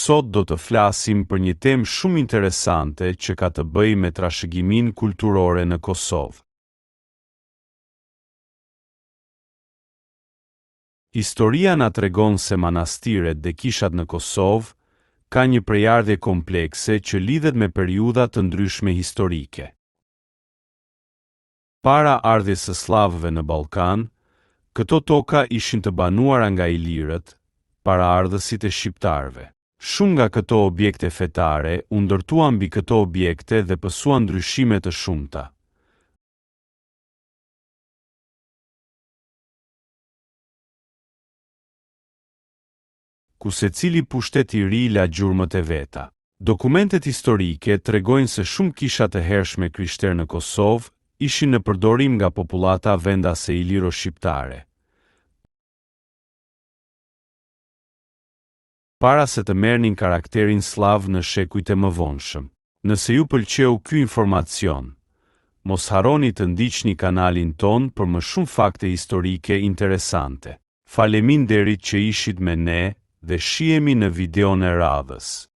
Sot do të flasim për një temë shumë interesante që ka të bëjë me trashëgiminë kulturore në Kosovë. Historia na tregon se manastiret dhe kishat në Kosovë ka një prejardhje komplekse që lidhet me periudha të ndryshme historike. Para ardhjes së slavëve në Ballkan, këto toka ishin të banuara nga ilirët, paraardhësit e shqiptarëve. Shumë nga këto objekte fetare u ndërtuan mbi këto objekte dhe pësuan ndryshime të shumta. Ku secili pushtet i ri la gjurmët e veta. Dokumentet historike tregojnë se shumë kisha të hershme krishterë në Kosovë ishin në përdorim nga popullata vendase iliro-shqiptare. Para se të merrnin karakterin slav në shekujt e mëvonshëm. Nëse ju pëlqeu ky informacion, mos harroni të ndiqni kanalin ton për më shumë fakte historike interesante. Faleminderit që ishit me ne dhe shihemi në videon e radhës.